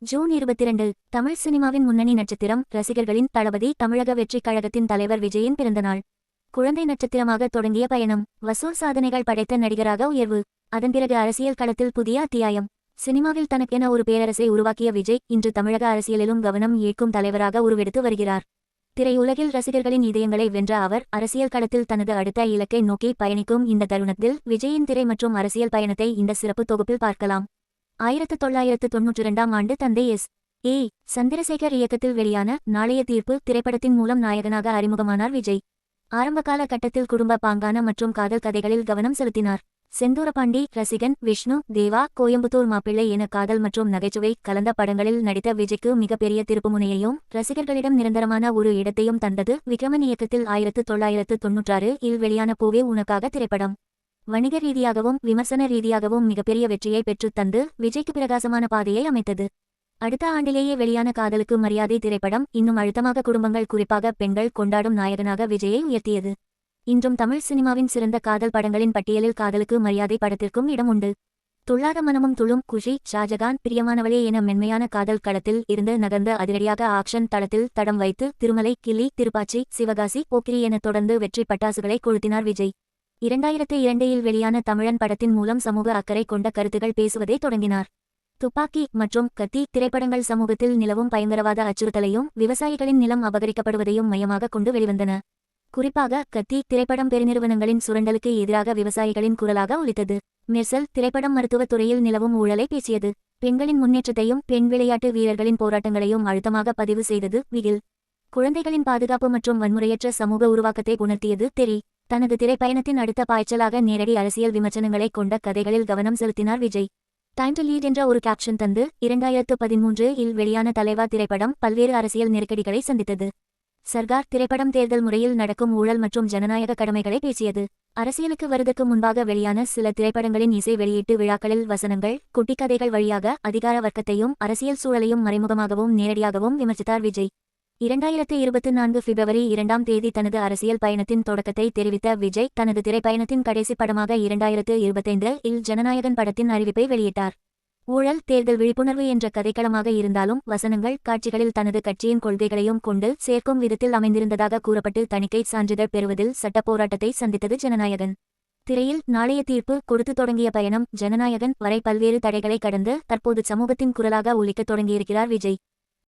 June 22 Tamil சினிமாவின் முன்னணி நட்சத்திரம் ரசிகர்களின் தளபதி தமிழக வெற்றிக் கழகத்தின் தலைவர் விஜயின் பிறந்தநாள். குழந்தை நட்சத்திரமாக தொடங்கிய பயணம், வசூல் சாதனைகள் படைத்த நடிகராக உயர்வு, அதன் பிறகு அரசியல் களத்தில் புதிய அத்தியாயம். சினிமாவில் தனக்கென ஒரு பேரரசை உருவாக்கிய விஜய் இன்று தமிழக அரசியலிலும் கவனம் ஈர்க்கும் தலைவராக உருவெடுத்து வருகிறார். திரையுலகில் ரசிகர்களின் இதயங்களை வென்ற அவர் அரசியல் களத்தில் தனது அடுத்த இலக்கை நோக்கி பயணிக்கும் இந்த தருணத்தில் விஜயின் திரை மற்றும் அரசியல் பயணத்தை இந்த சிறப்பு தொகுப்பில் பார்க்கலாம். 1992ஆம் ஆண்டு தந்தை எஸ்.ஏ. சந்திரசேகர் இயக்கத்தில் வெளியான நாளைய தீர்ப்பு திரைப்படத்தின் மூலம் நாயகனாக அறிமுகமானார் விஜய். ஆரம்பகால கட்டத்தில் குடும்ப பாங்கான மற்றும் காதல் கதைகளில் கவனம் செலுத்தினார். செந்தூரபாண்டி, ரசிகன், விஷ்ணு, தேவா, கோயம்புத்தூர் மாப்பிள்ளை என காதல் மற்றும் நகைச்சுவை கலந்த படங்களில் நடித்த விஜய்க்கு மிகப்பெரிய திருப்புமுனையையும் ரசிகர்களிடம் நிரந்தரமான ஒரு இடத்தையும் தந்தது விக்ரமன் இயக்கத்தில் 1996இல் வெளியான பூவே உனக்காக திரைப்படம். வணிக ரீதியாகவும் விமர்சன ரீதியாகவும் மிகப்பெரிய வெற்றியை பெற்றுத் தந்து விஜய்க்கு பிரகாசமான பாதையை அமைத்தது. அடுத்த ஆண்டிலேயே வெளியான காதலுக்கு மரியாதை திரைப்படம் இன்னும் அழுத்தமாக குடும்பங்கள் குறிப்பாக பெண்கள் கொண்டாடும் நாயகனாக விஜயை உயர்த்தியது. இன்றும் தமிழ் சினிமாவின் சிறந்த காதல் படங்களின் பட்டியலில் காதலுக்கு மரியாதை படத்திற்கும் இடம் உண்டு. துள்ளாத மனமும் துளும், குஷி, ஷாஜகான், பிரியமானவளே என மென்மையான காதல் களத்தில் இருந்து நகர்ந்து அதிரடியாக ஆக்ஷன் தளத்தில் தடம் வைத்து திருமலை, கிள்ளி, திருப்பாச்சி, சிவகாசி, போக்கிரி என தொடர்ந்து வெற்றி பட்டாசுகளை கொளுத்தினார் விஜய். 2002இல் வெளியான தமிழன் படத்தின் மூலம் சமூக அக்கறை கொண்ட கருத்துகள் பேசுவதை தொடங்கினார். துப்பாக்கி மற்றும் கத்தி திரைப்படங்கள் சமூகத்தில் நிலவும் பயங்கரவாத அச்சுறுத்தலையும் விவசாயிகளின் நிலம் அபகரிக்கப்படுவதையும் மையமாக கொண்டு வெளிவந்தன. குறிப்பாக கத்தி திரைப்படம் பெருநிறுவனங்களின் சுரண்டலுக்கு எதிராக விவசாயிகளின் குரலாக ஒலித்தது. மெர்சல் திரைப்படம் மருத்துவத் துறையில் நிலவும் ஊழலை பேசியது. பெண்களின் முன்னேற்றத்தையும் பெண் விளையாட்டு வீரர்களின் போராட்டங்களையும் அழுத்தமாக பதிவு செய்தது பிகில். குழந்தைகளின் பாதுகாப்பு மற்றும் வன்முறையற்ற சமூக உருவாக்கத்தை உணர்த்தியது தெறி. தனது திரைப்பயணத்தின் அடுத்த பாய்ச்சலாக நேரடி அரசியல் விமர்சனங்களை கொண்ட கதைகளில் கவனம் செலுத்தினார் விஜய். டைம் டு லீட் என்ற ஒரு கேப்ஷன் தந்து 2013இல் வெளியான தலைவா திரைப்படம் பல்வேறு அரசியல் நெருக்கடிகளை சந்தித்தது. சர்கார் திரைப்படம் தேர்தல் முறையில் நடக்கும் ஊழல் மற்றும் ஜனநாயக கடமைகளை பேசியது. அரசியலுக்கு வருவதற்கு முன்பாக வெளியான சில திரைப்படங்களின் இசை வெளியீட்டு விழாக்களில் வசனங்கள், குட்டிக்கதைகள் வழியாக அதிகார வர்க்கத்தையும் அரசியல் சூழலையும் மறைமுகமாகவும் நேரடியாகவும் விமர்சித்தார் விஜய். 2024 பிப்ரவரி 2ஆம் தேதி தனது அரசியல் பயணத்தின் தொடக்கத்தை தெரிவித்த விஜய் தனது திரைப்பயணத்தின் கடைசி படமாக 2025இல் ஜனநாயகன் படத்தின் அறிவிப்பை வெளியிட்டார். ஊழல், தேர்தல் விழிப்புணர்வு என்ற கதைக்களமாக இருந்தாலும் வசனங்கள், காட்சிகளில் தனது கட்சியின் கொள்கைகளையும் கொண்டு சேர்க்கும் விதத்தில் அமைந்திருந்ததாக கூறப்பட்டு தணிக்கை சான்றிதழ் பெறுவதில் சட்ட போராட்டத்தை சந்தித்தது ஜனநாயகன். திரையில் நாளைய தீர்ப்பு கொடுத்து தொடங்கிய பயணம் ஜனநாயகன் வரை பல்வேறு தடைகளை கடந்து தற்போது சமூகத்தின் குரலாக ஒலிக்கத் தொடங்கியிருக்கிறார் விஜய்.